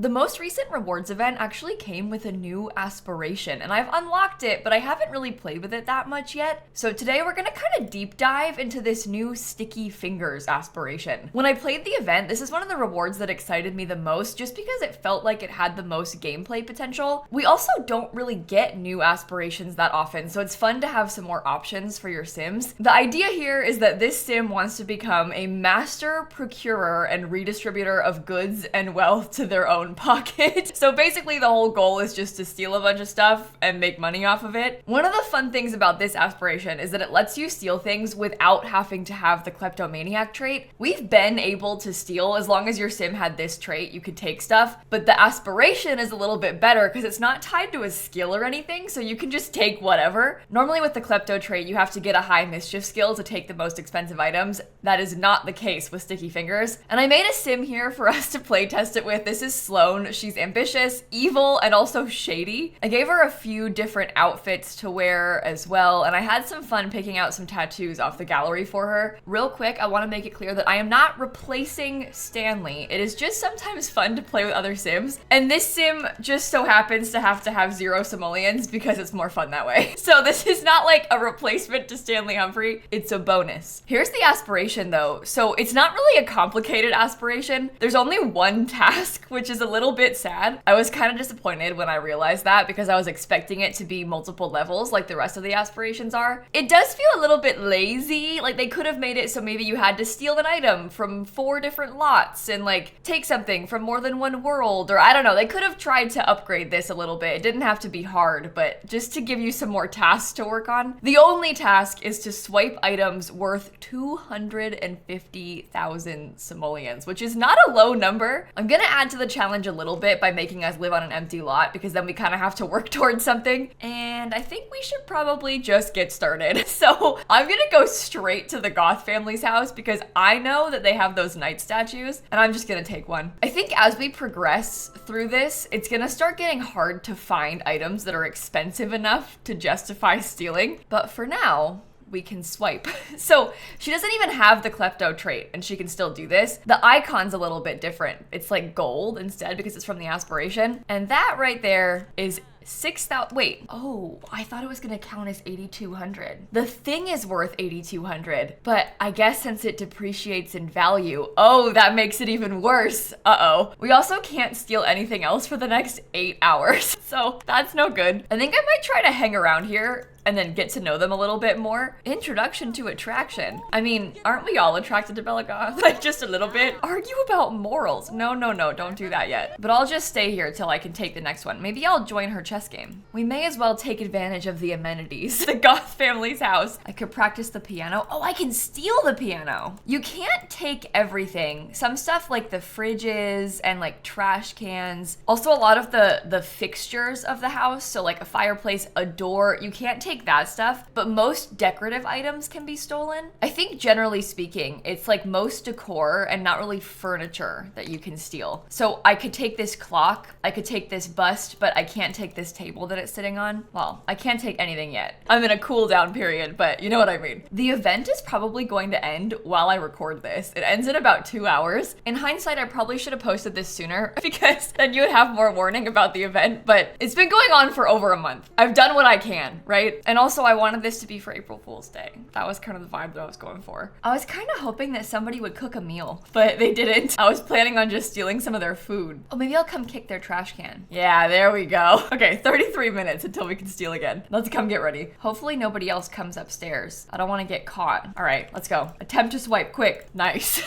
The most recent rewards event actually came with a new aspiration, and I've unlocked it, but I haven't really played with it that much yet. So today we're gonna kind of deep dive into this new sticky fingers aspiration. When I played the event, this is one of the rewards that excited me the most just because it felt like it had the most gameplay potential. We also don't really get new aspirations that often, so it's fun to have some more options for your sims. The idea here is that this sim wants to become a master procurer and redistributor of goods and wealth to their own pocket. So basically the whole goal is just to steal a bunch of stuff and make money off of it. One of the fun things about this aspiration is that it lets you steal things without having to have the kleptomaniac trait. We've been able to steal as long as your sim had this trait, you could take stuff, but the aspiration is a little bit better because it's not tied to a skill or anything, so you can just take whatever. Normally with the klepto trait, you have to get a high mischief skill to take the most expensive items. That is not the case with sticky fingers. And I made a sim here for us to play test it with. This is Sloan. She's ambitious, evil, and also shady. I gave her a few different outfits to wear as well, and I had some fun picking out some tattoos off the gallery for her. Real quick, I want to make it clear that I am not replacing Stanley. It is just sometimes fun to play with other sims, and this sim just so happens to have 0 simoleons because it's more fun that way. So this is not like a replacement to Stanley Humphrey, it's a bonus. Here's the aspiration though. So it's not really a complicated aspiration. There's only one task, which is a little bit sad. I was kind of disappointed when I realized that because I was expecting it to be multiple levels like the rest of the aspirations are. It does feel a little bit lazy. Like they could have made it so maybe you had to steal an item from 4 different lots and like take something from more than one world, or I don't know. They could have tried to upgrade this a little bit. It didn't have to be hard, but just to give you some more tasks to work on. The only task is to swipe items worth 250,000 simoleons, which is not a low number. I'm gonna add to the challenge a little bit by making us live on an empty lot because then we kind of have to work towards something. And I think we should probably just get started. So I'm gonna go straight to the Goth family's house because I know that they have those knight statues and I'm just gonna take one. I think as we progress through this, it's gonna start getting hard to find items that are expensive enough to justify stealing. But for now, we can swipe. So she doesn't even have the klepto trait and she can still do this. The icon's a little bit different. It's like gold instead because it's from the aspiration. And that right there is 6,000. Wait, oh, I thought it was gonna count as 8,200. The thing is worth 8,200, but I guess since it depreciates in value, oh, that makes it even worse. Uh-oh. We also can't steal anything else for the next 8 hours. So that's no good. I think I might try to hang around here and then get to know them a little bit more. Introduction to attraction. I mean, aren't we all attracted to Bella Goth? Like just a little bit. Argue about morals. No, don't do that yet. But I'll just stay here till I can take the next one. Maybe I'll join her chess game. We may as well take advantage of the amenities. The Goth family's house. I could practice the piano. Oh, I can steal the piano. You can't take everything. Some stuff like the fridges and like trash cans. Also a lot of the fixtures of the house. So like a fireplace, a door. You can't take that stuff, but most decorative items can be stolen. I think generally speaking, it's like most decor and not really furniture that you can steal. So I could take this clock, I could take this bust, but I can't take this table that it's sitting on. Well, I can't take anything yet. I'm in a cool down period, but you know what I mean. The event is probably going to end while I record this. It ends in about 2 hours. In hindsight, I probably should have posted this sooner because then you would have more warning about the event, but it's been going on for over a month. I've done what I can, right? And also I wanted this to be for April Fool's Day. That was kind of the vibe that I was going for. I was kind of hoping that somebody would cook a meal, but they didn't. I was planning on just stealing some of their food. Oh, maybe I'll come kick their trash can. Yeah, there we go. Okay, 33 minutes until we can steal again. Let's come get ready. Hopefully nobody else comes upstairs. I don't want to get caught. All right, let's go. Attempt to swipe, quick. Nice.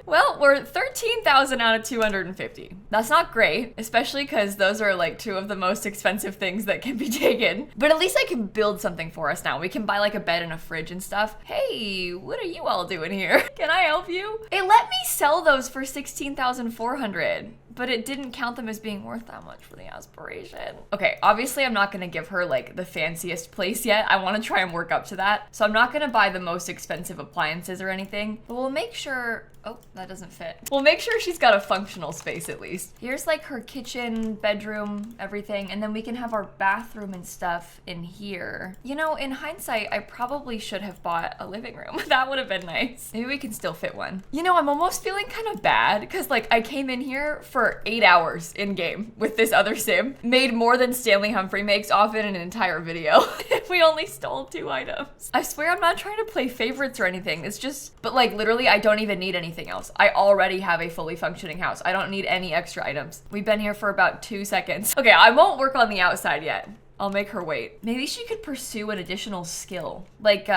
Well, we're 13,000 out of 250. That's not great, especially because those are like 2 of the most expensive things that can be taken. But at least I can build something for us now. We can buy like a bed and a fridge and stuff. Hey, what are you all doing here? Can I help you? It let me sell those for 16,400. But it didn't count them as being worth that much for the aspiration. Okay, obviously I'm not gonna give her like the fanciest place yet. I wanna try and work up to that. So I'm not gonna buy the most expensive appliances or anything, but we'll make sure, Oh, that doesn't fit. We'll make sure she's got a functional space at least. Here's like her kitchen, bedroom, everything. And then we can have our bathroom and stuff in here. You know, in hindsight, I probably should have bought a living room. That would have been nice. Maybe we can still fit one. You know, I'm almost feeling kind of bad because like I came in here for 8 hours in game with this other sim. Made more than Stanley Humphrey makes off in an entire video. We only stole 2 items. I swear I'm not trying to play favorites or anything. It's just, but like literally I don't even need anything else. I already have a fully functioning house. I don't need any extra items. We've been here for about 2 seconds. Okay, I won't work on the outside yet. I'll make her wait. Maybe she could pursue an additional skill, like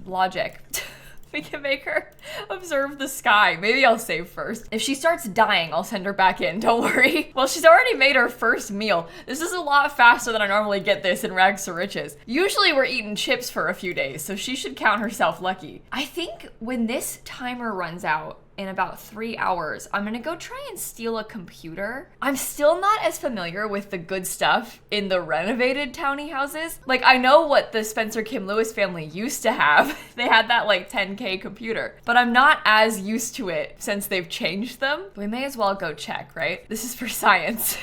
logic. We can make her observe the sky. Maybe I'll save first. If she starts dying, I'll send her back in, don't worry. Well, she's already made her first meal. This is a lot faster than I normally get this in Rags to Riches. Usually we're eating chips for a few days, so she should count herself lucky. I think when this timer runs out, in about 3 hours, I'm gonna go try and steal a computer. I'm still not as familiar with the good stuff in the renovated townie houses. Like I know what the Spencer Kim Lewis family used to have. They had that like 10K computer, but I'm not as used to it since they've changed them. We may as well go check, right? This is for science.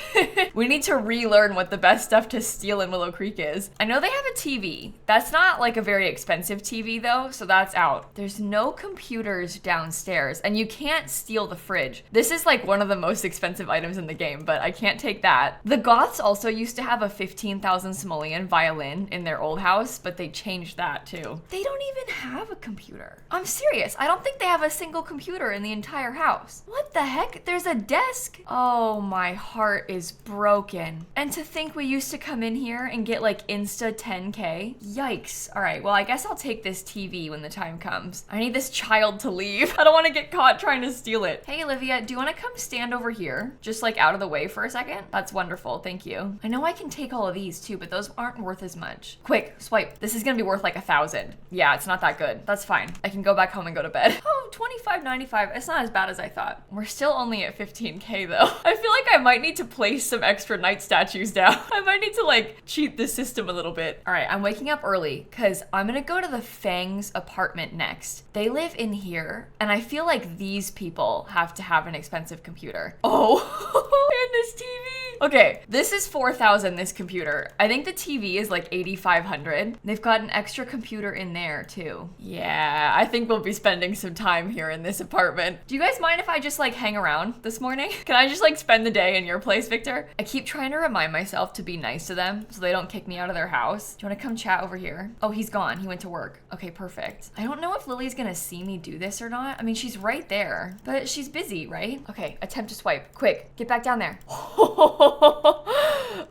We need to relearn what the best stuff to steal in Willow Creek is. I know they have a TV. That's not like a very expensive TV though, so that's out. There's no computers downstairs, and you can't steal the fridge. This is like one of the most expensive items in the game, but I can't take that. The Goths also used to have a 15,000 simoleon violin in their old house, but they changed that too. They don't even have a computer. I'm serious. I don't think they have a single computer in the entire house. What the heck? There's a desk. Oh, my heart is broken. And to think we used to come in here and get like insta 10K. Yikes. All right, well, I guess I'll take this TV when the time comes. I need this child to leave. I don't want to get caught trying to steal it. Hey, Olivia, do you want to come stand over here? Just like out of the way for a second? That's wonderful, thank you. I know I can take all of these too, but those aren't worth as much. Quick, swipe. This is gonna be worth like 1,000. Yeah, it's not that good. That's fine. I can go back home and go to bed. Oh, $25.95. It's not as bad as I thought. We're still only at 15K though. I feel like I might need to place some extra night statues down. I might need to like cheat the system a little bit. All right, I'm waking up early because I'm gonna go to the Feng's apartment next. They live in here, and I feel like these people have to have an expensive computer. Oh, and this TV. Okay, this is 4,000, this computer. I think the TV is like 8,500. They've got an extra computer in there too. Yeah, I think we'll be spending some time here in this apartment. Do you guys mind if I just like hang around this morning? Can I just like spend the day in your place, Victor? I keep trying to remind myself to be nice to them so they don't kick me out of their house. Do you want to come chat over here? Oh, he's gone. He went to work. Okay, perfect. I don't know if Lily's gonna see me do this or not. I mean, she's right there, but she's busy, right? Okay, attempt to swipe. Quick, get back down there.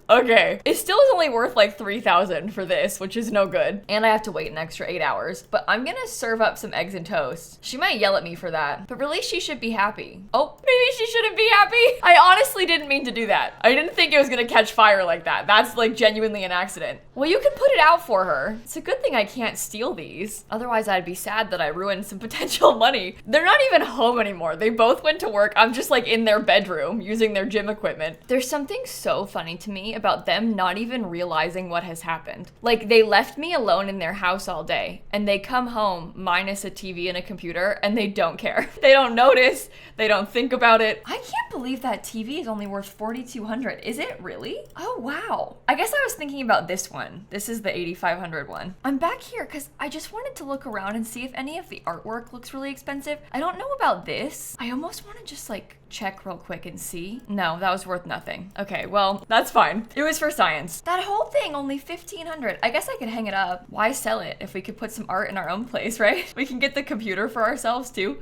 Okay, it still is only worth like 3,000 for this, which is no good. And I have to wait an extra 8 hours, but I'm gonna serve up some eggs and toast. She might yell at me for that, but really she should be happy. Oh, maybe she shouldn't be happy. I honestly didn't mean to do that. I didn't think it was gonna catch fire like that. That's like genuinely an accident. Well, you can put it out for her. It's a good thing I can't steal these. Otherwise, I'd be sad that I ruined some potential money. They're not even home anymore. They both went to work. I'm just like in their bedroom using their gym equipment. There's something so funny to me about them not even realizing what has happened. Like they left me alone in their house all day and they come home minus a TV and a computer and they don't care. They don't notice. They don't think about it. I can't believe that TV is only worth 4,200. Is it really? Oh, wow. I guess I was thinking about this one. This is the 8,500 one. I'm back here because I just wanted to look around and see if any of the artwork looks really expensive. I don't know about this. I almost want to just like check real quick and see. No, that was worth nothing. Okay, well, that's fine. It was for science. That whole thing, only 1,500. I guess I could hang it up. Why sell it if we could put some art in our own place, right? We can get the computer for ourselves too.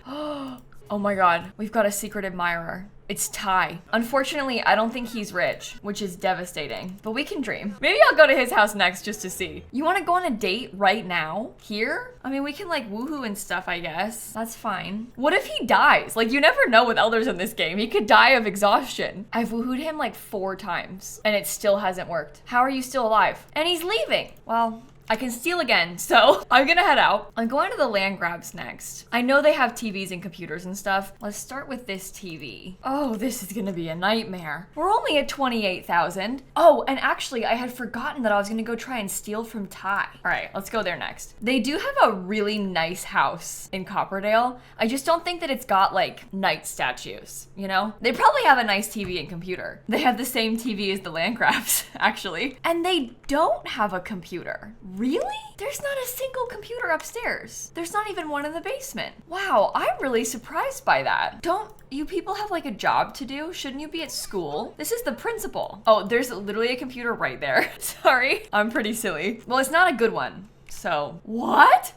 Oh my God, we've got a secret admirer. It's Ty. Unfortunately, I don't think he's rich, which is devastating, but we can dream. Maybe I'll go to his house next just to see. You wanna go on a date right now? Here? I mean, we can like woohoo and stuff, I guess. That's fine. What if he dies? Like you never know with elders in this game. He could die of exhaustion. I've woohooed him like 4 times and it still hasn't worked. How are you still alive? And he's leaving. Well, I can steal again, so I'm gonna head out. I'm going to the Landgraabs next. I know they have TVs and computers and stuff. Let's start with this TV. Oh, this is gonna be a nightmare. We're only at 28,000. Oh, and actually I had forgotten that I was gonna go try and steal from Ty. All right, let's go there next. They do have a really nice house in Copperdale. I just don't think that it's got like knight statues, you know? They probably have a nice TV and computer. They have the same TV as the Landgraabs, actually. And they don't have a computer. Really? There's not a single computer upstairs. There's not even one in the basement. Wow, I'm really surprised by that. Don't you people have like a job to do? Shouldn't you be at school? This is the principal. Oh, there's literally a computer right there. Sorry, I'm pretty silly. Well, it's not a good one. So, what?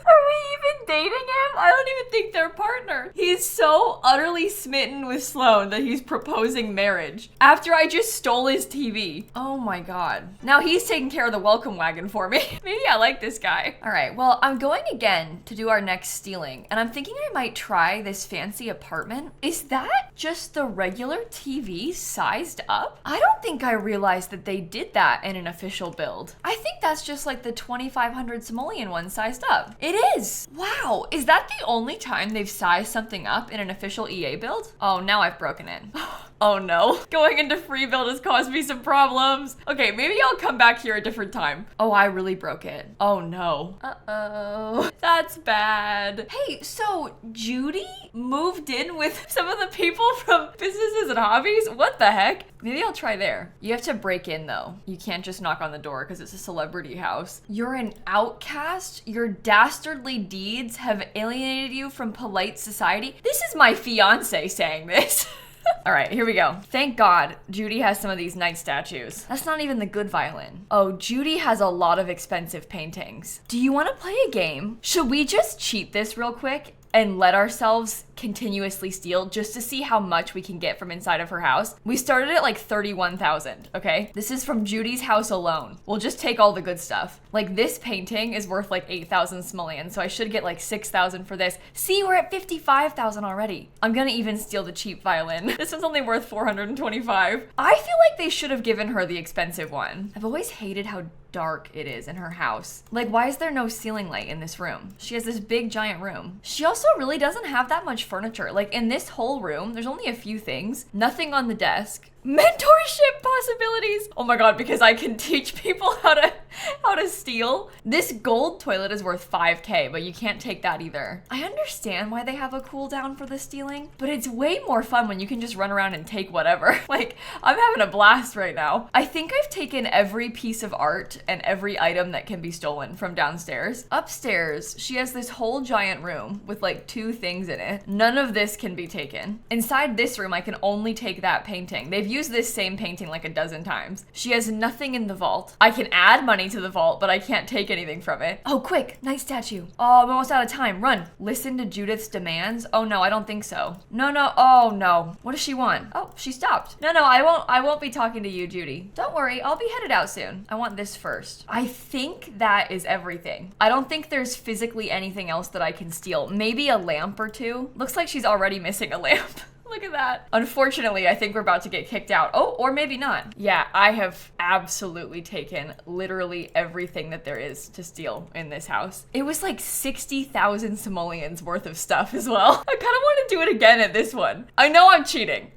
Are we even dating him? I don't even think they're partners. He's so utterly smitten with Sloan that he's proposing marriage after I just stole his TV. Oh my God. Now he's taking care of the welcome wagon for me. Maybe I like this guy. All right, well, I'm going again to do our next stealing, and I'm thinking I might try this fancy apartment. Is that just the regular TV sized up? I don't think I realized that they did that in an official build. I think that's just like the 2,500 simoleon one sized up. It is. Wow. Is that the only time they've sized something up in an official EA build? Oh, now I've broken in. Oh no. Going into free build has caused me some problems. Okay, maybe I'll come back here a different time. Oh, I really broke it. Oh no. Uh-oh. That's bad. Hey, so Judy moved in with some of the people from Businesses and Hobbies? What the heck? Maybe I'll try there. You have to break in though. You can't just knock on the door because it's a celebrity house. You're an outcast? Your dastardly deeds have alienated you from polite society? This is my fiance saying this. All right, here we go. Thank God Judy has some of these knight statues. That's not even the good violin. Oh, Judy has a lot of expensive paintings. Do you want to play a game? Should we just cheat this real quick and let ourselves continuously steal just to see how much we can get from inside of her house? We started at like 31,000, okay? This is from Judy's house alone. We'll just take all the good stuff. Like this painting is worth like 8,000 simoleon, so I should get like 6,000 for this. See, we're at 55,000 already. I'm gonna even steal the cheap violin. This one's only worth 425. I feel like they should have given her the expensive one. I've always hated how dark it is in her house. Like, why is there no ceiling light in this room? She has this big giant room. She also really doesn't have that much furniture. Like in this whole room, there's only a few things, nothing on the desk. Mentorship possibilities. Oh my God, because I can teach people how to steal. This gold toilet is worth 5K, but you can't take that either. I understand why they have a cooldown for the stealing, but it's way more fun when you can just run around and take whatever. Like, I'm having a blast right now. I think I've taken every piece of art and every item that can be stolen from downstairs. Upstairs, she has this whole giant room with like 2 things in it. None of this can be taken. Inside this room, I can only take that painting. They've used this same painting like a dozen times. She has nothing in the vault. I can add money to the vault, but I can't take anything from it. Oh, quick, night statue. Oh, I'm almost out of time. Run. Listen to Judith's demands. Oh no, I don't think so. No. Oh no. What does she want? Oh, she stopped. No, I won't be talking to you, Judy. Don't worry, I'll be headed out soon. I want this first. I think that is everything. I don't think there's physically anything else that I can steal. Maybe a lamp or 2. Looks like she's already missing a lamp. Look at that. Unfortunately, I think we're about to get kicked out. Oh, or maybe not. Yeah, I have absolutely taken literally everything that there is to steal in this house. It was like 60,000 simoleons worth of stuff as well. I kind of want to do it again at this one. I know I'm cheating.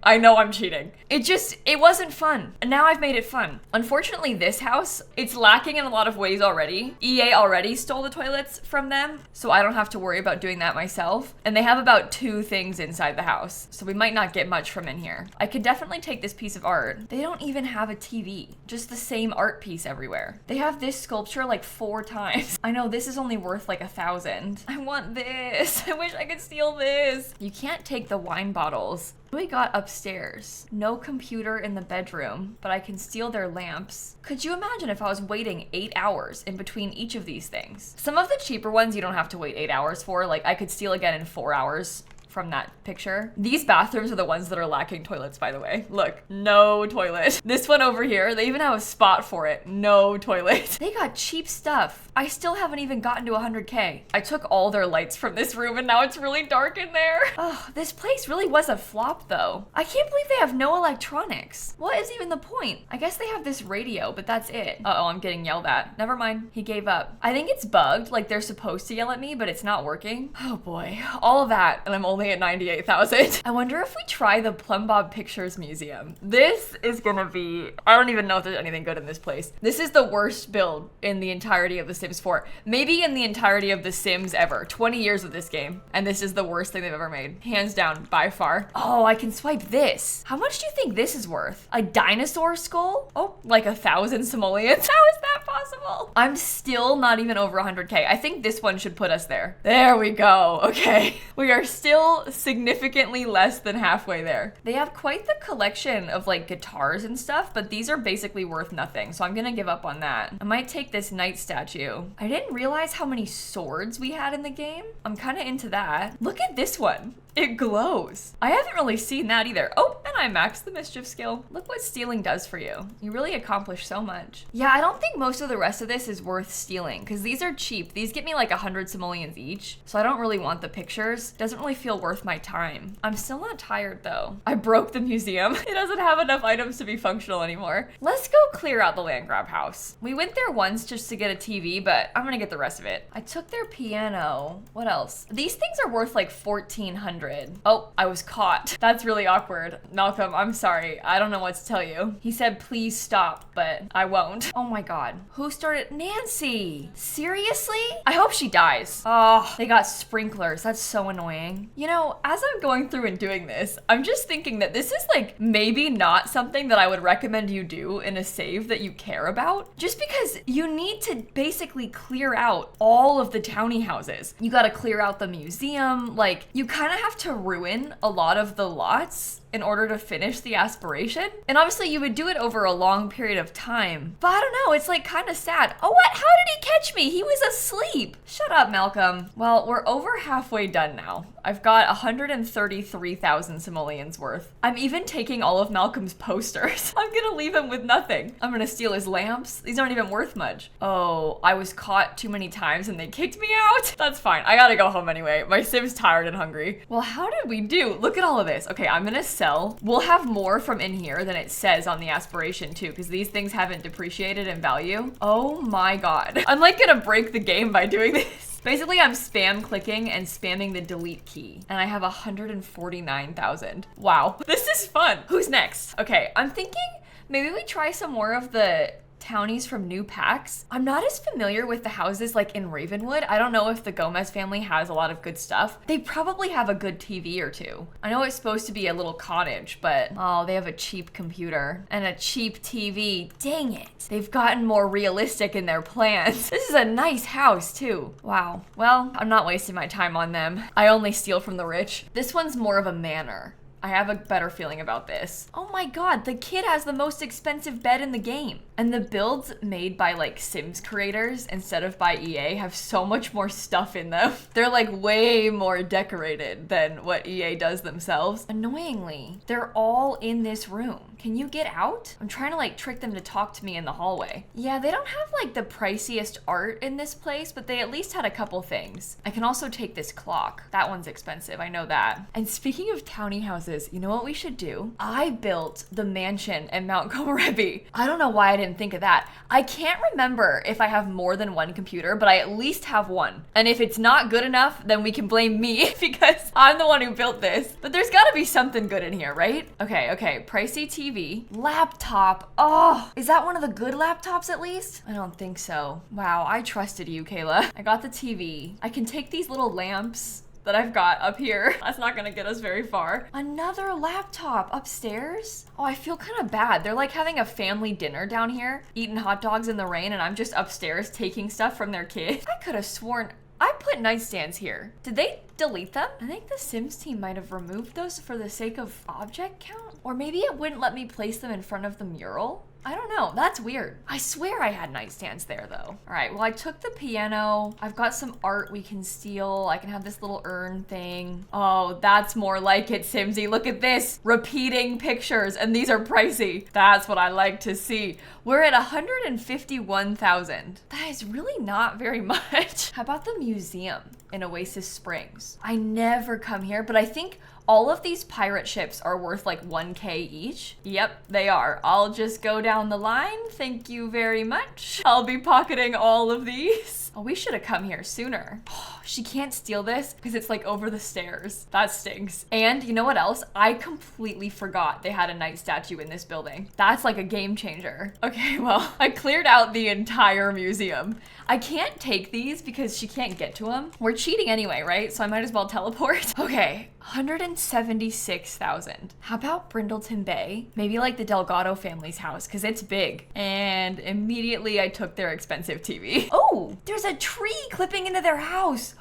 It wasn't fun. And now I've made it fun. Unfortunately, this house, it's lacking in a lot of ways already. EA already stole the toilets from them, so I don't have to worry about doing that myself. And they have about 2 things inside the house, so we might not get much from in here. I could definitely take this piece of art. They don't even have a TV, just the same art piece everywhere. They have this sculpture like 4 times. I know this is only worth like 1,000. I want this. I wish I could steal this. You can't take the wine bottles. What we got upstairs? No computer in the bedroom, but I can steal their lamps. Could you imagine if I was waiting 8 hours in between each of these things? Some of the cheaper ones you don't have to wait 8 hours for. Like I could steal again in 4 hours from that picture. These bathrooms are the ones that are lacking toilets, by the way. Look, no toilet. This one over here, they even have a spot for it. No toilet. They got cheap stuff. I still haven't even gotten to 100K. I took all their lights from this room and now it's really dark in there. Oh, this place really was a flop though. I can't believe they have no electronics. What is even the point? I guess they have this radio, but that's it. Uh-oh, I'm getting yelled at. Never mind. He gave up. I think it's bugged, like they're supposed to yell at me, but it's not working. Oh boy, all of that, and I'm only at 98,000. I wonder if we try the Plumbob Pictures Museum. This is gonna be, I don't even know if there's anything good in this place. This is the worst build in the entirety of The Sims 4. Maybe in the entirety of The Sims ever. 20 years of this game, and this is the worst thing they've ever made. Hands down, by far. Oh, I can swipe this. How much do you think this is worth? A dinosaur skull? Oh, like 1,000 simoleons. How is that possible? I'm still not even over 100K. I think this one should put us there. There we go. Okay. We are still significantly less than halfway there. They have quite the collection of like guitars and stuff, but these are basically worth nothing. So I'm gonna give up on that. I might take this knight statue. I didn't realize how many swords we had in the game. I'm kind of into that. Look at this one. It glows. I haven't really seen that either. Oh, and I maxed the mischief skill. Look what stealing does for you. You really accomplish so much. Yeah, I don't think most of the rest of this is worth stealing because these are cheap. These get me like 100 simoleons each. So I don't really want the pictures. Doesn't really feel worth my time. I'm still not tired though. I broke the museum. It doesn't have enough items to be functional anymore. Let's go clear out the Landgraab house. We went there once just to get a TV, but I'm gonna get the rest of it. I took their piano. What else? These things are worth like 1,400. Oh, I was caught. That's really awkward. Malcolm, I'm sorry. I don't know what to tell you. He said, please stop, but I won't. Oh my God. Who started? Nancy. Seriously? I hope she dies. Oh, they got sprinklers. That's so annoying. You know, as I'm going through and doing this, I'm just thinking that this is like maybe not something that I would recommend you do in a save that you care about. Just because you need to basically clear out all of the townie houses. You gotta clear out the museum. Like, you kind of have to ruin a lot of the lots in order to finish the aspiration. And obviously you would do it over a long period of time. But I don't know, it's like kind of sad. Oh, what? How did he catch me? He was asleep. Shut up, Malcolm. Well, we're over halfway done now. I've got 133,000 simoleons worth. I'm even taking all of Malcolm's posters. I'm gonna leave him with nothing. I'm gonna steal his lamps. These aren't even worth much. Oh, I was caught too many times and they kicked me out. That's fine. I gotta go home anyway. My Sim's tired and hungry. Well, how did we do? Look at all of this. Okay, I'm gonna sell. We'll have more from in here than it says on the aspiration too, because these things haven't depreciated in value. Oh my God. I'm like gonna break the game by doing this. Basically, I'm spam clicking and spamming the delete key, and I have 149,000. Wow, this is fun. Who's next? Okay, I'm thinking maybe we try some more of the townies from new packs. I'm not as familiar with the houses like in Ravenwood. I don't know if the Gomez family has a lot of good stuff. They probably have a good TV or two. I know it's supposed to be a little cottage, but oh, they have a cheap computer and a cheap TV. Dang it. They've gotten more realistic in their plans. This is a nice house too. Wow. Well, I'm not wasting my time on them. I only steal from the rich. This one's more of a manor. I have a better feeling about this. Oh my God, the kid has the most expensive bed in the game. And the builds made by like Sims creators instead of by EA have so much more stuff in them. They're like way more decorated than what EA does themselves. Annoyingly, they're all in this room. Can you get out? I'm trying to like trick them to talk to me in the hallway. Yeah, they don't have like the priciest art in this place, but they at least had a couple things. I can also take this clock. That one's expensive, I know that. And speaking of townie houses, you know what we should do? I built the mansion in Mount Komorebi. I don't know why I didn't think of that. I can't remember if I have more than one computer, but I at least have one. And if it's not good enough, then we can blame me because I'm the one who built this. But there's gotta be something good in here, right? Okay, pricey TV. Laptop. Oh, is that one of the good laptops at least? I don't think so. Wow, I trusted you, Kayla. I got the TV. I can take these little lamps that I've got up here. That's not gonna get us very far. Another laptop upstairs? Oh, I feel kind of bad. They're like having a family dinner down here, eating hot dogs in the rain, and I'm just upstairs taking stuff from their kid. I could have sworn I put nightstands here. Did they delete them? I think the Sims team might have removed those for the sake of object count. Or maybe it wouldn't let me place them in front of the mural. I don't know. That's weird. I swear I had nightstands there though. All right, well, I took the piano. I've got some art we can steal. I can have this little urn thing. Oh, that's more like it, Simsy. Look at this. Repeating pictures, and these are pricey. That's what I like to see. We're at 151,000. That is really not very much. How about the museum in Oasis Springs? I never come here, but I think all of these pirate ships are worth like 1K each. Yep, they are. I'll just go down the line. Thank you very much. I'll be pocketing all of these. Oh, we should have come here sooner. She can't steal this because it's like over the stairs. That stinks. And you know what else? I completely forgot they had a knight statue in this building. That's like a game changer. Okay, well, I cleared out the entire museum. I can't take these because she can't get to them. We're cheating anyway, right? So I might as well teleport. Okay, 176,000. How about Brindleton Bay? Maybe like the Delgado family's house because it's big. And immediately I took their expensive TV. Oh, there's a tree clipping into their house.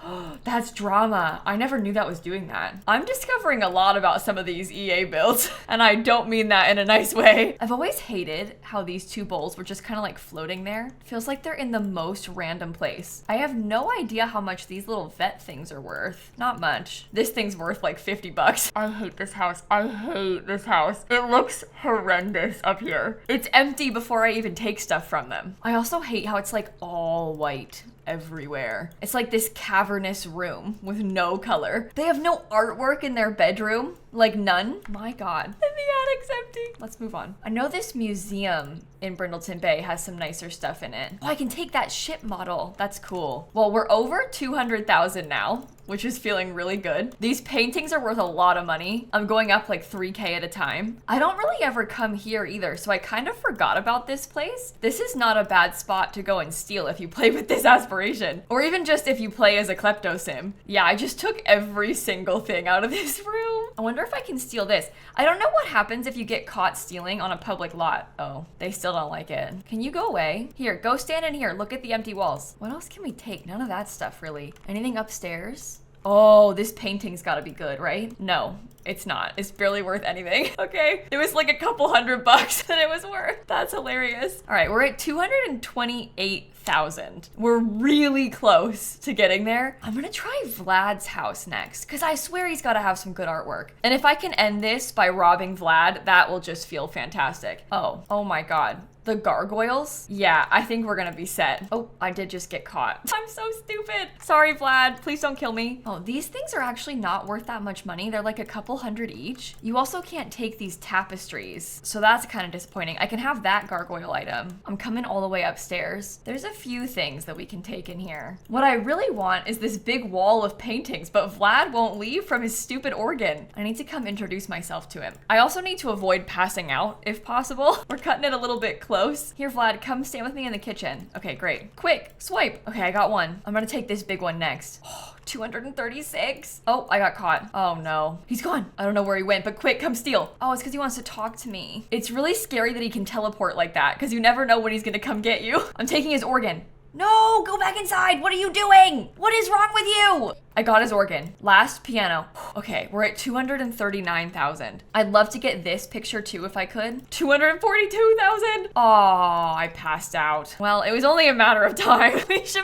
That's drama. I never knew that was doing that. I'm discovering a lot about some of these EA builds, and I don't mean that in a nice way. I've always hated how these two bowls were just kind of like floating there. Feels like they're in the most random place. I have no idea how much these little vet things are worth. Not much. This thing's worth like 50 bucks. I hate this house. I hate this house. It looks horrendous up here. It's empty before I even take stuff from them. I also hate how it's like all white everywhere. It's like this cavernous room with no color. They have no artwork in their bedroom, like none. My God. And the attic's empty. Let's move on. I know this museum in Brindleton Bay has some nicer stuff in it. Oh, I can take that ship model. That's cool. Well, we're over 200,000 now, which is feeling really good. These paintings are worth a lot of money. I'm going up like 3K at a time. I don't really ever come here either, so I kind of forgot about this place. This is not a bad spot to go and steal if you play with this aspiration, or even just if you play as a klepto sim. Yeah, I just took every single thing out of this room. I wonder if I can steal this. I don't know what happens if you get caught stealing on a public lot. Oh, they still don't like it. Can you go away? Here, go stand in here. Look at the empty walls. What else can we take? None of that stuff really. Anything upstairs? Oh, this painting's gotta be good, right? No, it's not. It's barely worth anything. Okay, it was like a couple $100 that it was worth. That's hilarious. All right, we're at 228,000. We're really close to getting there. I'm gonna try Vlad's house next because I swear he's gotta have some good artwork. And if I can end this by robbing Vlad, that will just feel fantastic. Oh my God. The gargoyles? Yeah, I think we're gonna be set. Oh, I did just get caught. I'm so stupid. Sorry, Vlad. Please don't kill me. Oh, these things are actually not worth that much money. They're like a couple hundred each. You also can't take these tapestries, so that's kind of disappointing. I can have that gargoyle item. I'm coming all the way upstairs. There's a few things that we can take in here. What I really want is this big wall of paintings, but Vlad won't leave from his stupid organ. I need to come introduce myself to him. I also need to avoid passing out if possible. We're cutting it a little bit close. Here, Vlad, come stand with me in the kitchen. Okay, great. Quick, swipe. Okay, I got one. I'm gonna take this big one next. 236. Oh, I got caught. Oh no. He's gone. I don't know where he went, but quick, come steal. Oh, it's because he wants to talk to me. It's really scary that he can teleport like that because you never know when he's gonna come get you. I'm taking his organ. No, go back inside. What are you doing? What is wrong with you? I got his organ. Last piano. Okay, we're at 239,000. I'd love to get this picture too if I could. 242,000. Oh, I passed out. Well, it was only a matter of time.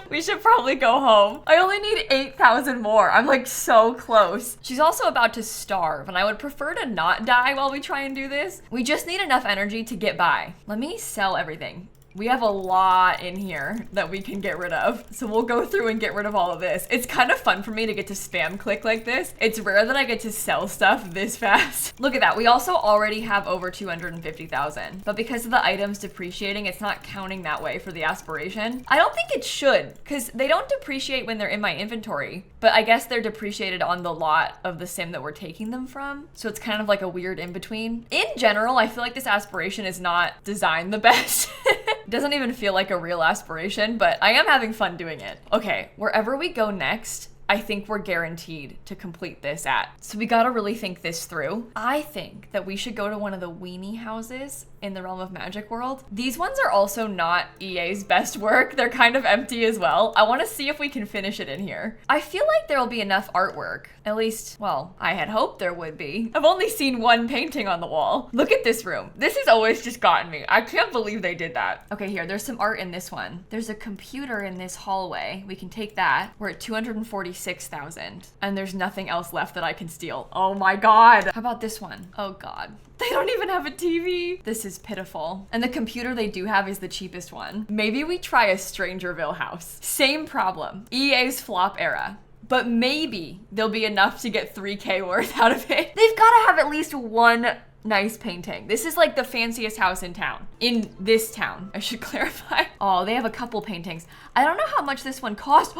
We should probably go home. I only need 8,000 more. I'm like so close. She's also about to starve, and I would prefer to not die while we try and do this. We just need enough energy to get by. Let me sell everything. We have a lot in here that we can get rid of. So we'll go through and get rid of all of this. It's kind of fun for me to get to spam click like this. It's rare that I get to sell stuff this fast. Look at that. We also already have over 250,000. But because of the items depreciating, it's not counting that way for the aspiration. I don't think it should because they don't depreciate when they're in my inventory. But I guess they're depreciated on the lot of the sim that we're taking them from. So it's kind of like a weird in between. In general, I feel like this aspiration is not designed the best. It doesn't even feel like a real aspiration, but I am having fun doing it. Okay, wherever we go next, I think we're guaranteed to complete this at. So we gotta really think this through. I think that we should go to one of the weenie houses in the Realm of Magic world. These ones are also not EA's best work. They're kind of empty as well. I want to see if we can finish it in here. I feel like there'll be enough artwork. At least, well, I had hoped there would be. I've only seen one painting on the wall. Look at this room. This has always just gotten me. I can't believe they did that. Okay, here, there's some art in this one. There's a computer in this hallway. We can take that. We're at 246,000. And there's nothing else left that I can steal. Oh my God. How about this one? Oh God. They don't even have a TV. This is pitiful. And the computer they do have is the cheapest one. Maybe we try a Strangerville house. Same problem. EA's flop era. But maybe there'll be enough to get 3K worth out of it. They've got to have at least one nice painting. This is like the fanciest house in town. In this town, I should clarify. Oh, they have a couple paintings. I don't know how much this one cost.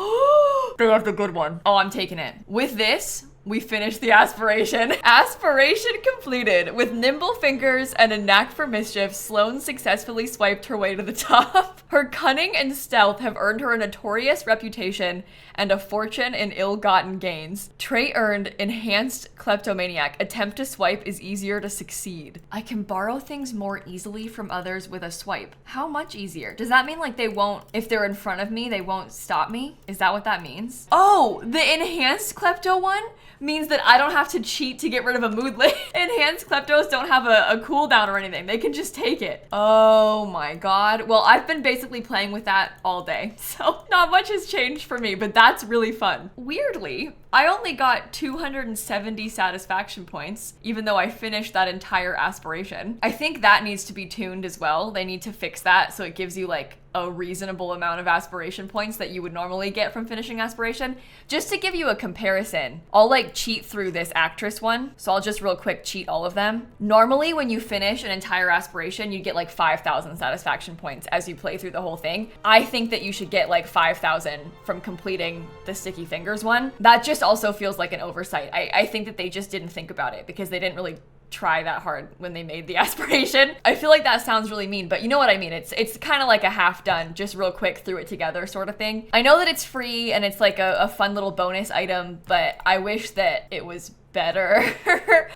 They have the good one. Oh, I'm taking it. With this, we finished the aspiration. Aspiration completed. With nimble fingers and a knack for mischief, Sloane successfully swiped her way to the top. Her cunning and stealth have earned her a notorious reputation and a fortune in ill-gotten gains. Trait earned, enhanced kleptomaniac. Attempt to swipe is easier to succeed. I can borrow things more easily from others with a swipe. How much easier? Does that mean like they won't, if they're in front of me, they won't stop me? Is that what that means? Oh, the enhanced klepto one means that I don't have to cheat to get rid of a moodlet. Enhanced kleptos don't have a cooldown or anything. They can just take it. Oh my God. Well, I've been basically playing with that all day, so not much has changed for me, but that's really fun. Weirdly, I only got 270 satisfaction points, even though I finished that entire aspiration. I think that needs to be tuned as well. They need to fix that so it gives you like a reasonable amount of aspiration points that you would normally get from finishing aspiration. Just to give you a comparison, I'll like cheat through this actress one. So I'll just real quick cheat all of them. Normally when you finish an entire aspiration, you get like 5,000 satisfaction points as you play through the whole thing. I think that you should get like 5,000 from completing the sticky fingers one. That just also feels like an oversight. I think that they just didn't think about it because they didn't really try that hard when they made the aspiration. I feel like that sounds really mean, but you know what I mean. It's kind of like a half done, just real quick, threw it together sort of thing. I know that it's free and it's like a fun little bonus item, but I wish that it was better.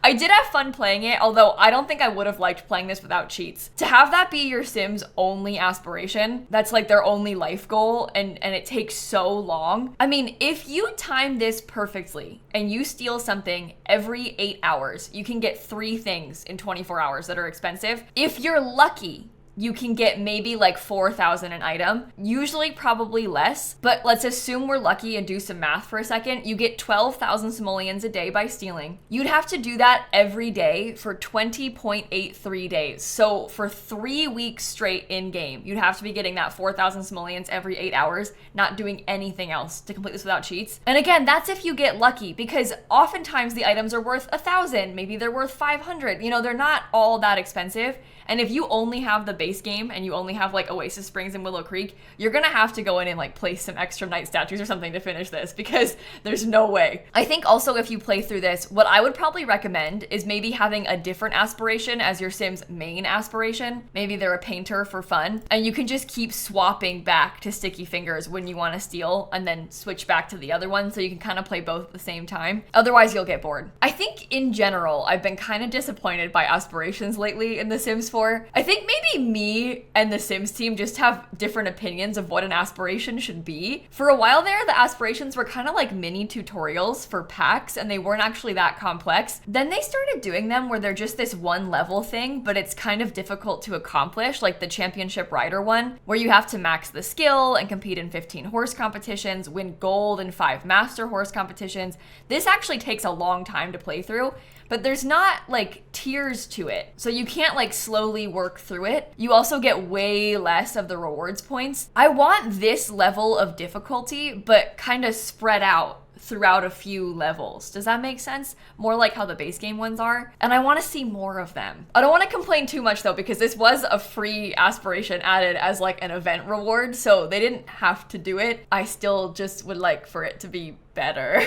I did have fun playing it, although I don't think I would have liked playing this without cheats. To have that be your Sims only aspiration, that's like their only life goal, and it takes so long. I mean, if you time this perfectly and you steal something every 8 hours, you can get 3 things in 24 hours that are expensive. If you're lucky, you can get maybe like 4,000 an item, usually probably less, but let's assume we're lucky and do some math for a second. You get 12,000 simoleons a day by stealing. You'd have to do that every day for 20.83 days. So for 3 weeks straight in game, you'd have to be getting that 4,000 simoleons every 8 hours, not doing anything else to complete this without cheats. And again, that's if you get lucky, because oftentimes the items are worth 1,000, maybe they're worth 500. You know, they're not all that expensive. And if you only have the base game and you only have like Oasis Springs and Willow Creek, you're gonna have to go in and like place some extra night statues or something to finish this, because there's no way. I think also if you play through this, what I would probably recommend is maybe having a different aspiration as your Sim's main aspiration. Maybe they're a painter for fun, and you can just keep swapping back to sticky fingers when you want to steal and then switch back to the other one, so you can kind of play both at the same time. Otherwise you'll get bored. I think in general, I've been kind of disappointed by aspirations lately in The Sims 4. I think maybe me and the Sims team just have different opinions of what an aspiration should be. For a while there, the aspirations were kind of like mini tutorials for packs, and they weren't actually that complex. Then they started doing them where they're just this one level thing, but it's kind of difficult to accomplish, like the championship rider one, where you have to max the skill and compete in 15 horse competitions, win gold in 5 master horse competitions. This actually takes a long time to play through, but there's not like tiers to it. So you can't like slowly work through it. You also get way less of the rewards points. I want this level of difficulty, but kind of spread out throughout a few levels. Does that make sense? More like how the base game ones are. And I want to see more of them. I don't want to complain too much though, because this was a free aspiration added as like an event reward, so they didn't have to do it. I still just would like for it to be better.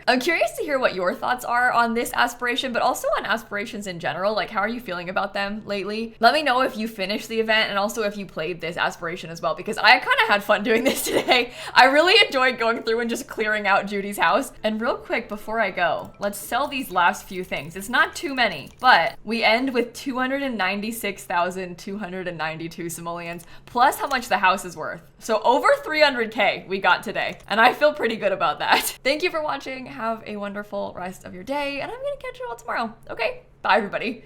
I'm curious to hear what your thoughts are on this aspiration, but also on aspirations in general. Like, how are you feeling about them lately? Let me know if you finished the event and also if you played this aspiration as well, because I kind of had fun doing this today. I really enjoyed going through and just clearing out Judy's house. And real quick, before I go, let's sell these last few things. It's not too many, but we end with 296,292 simoleons, plus how much the house is worth. So over 300K we got today, and I feel pretty good about that. Thank you for watching. Have a wonderful rest of your day, and I'm gonna catch you all tomorrow. Okay, bye everybody.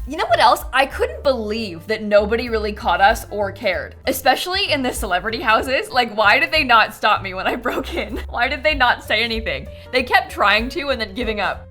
You know what else? I couldn't believe that nobody really caught us or cared, especially in the celebrity houses. Like, why did they not stop me when I broke in? Why did they not say anything? They kept trying to and then giving up.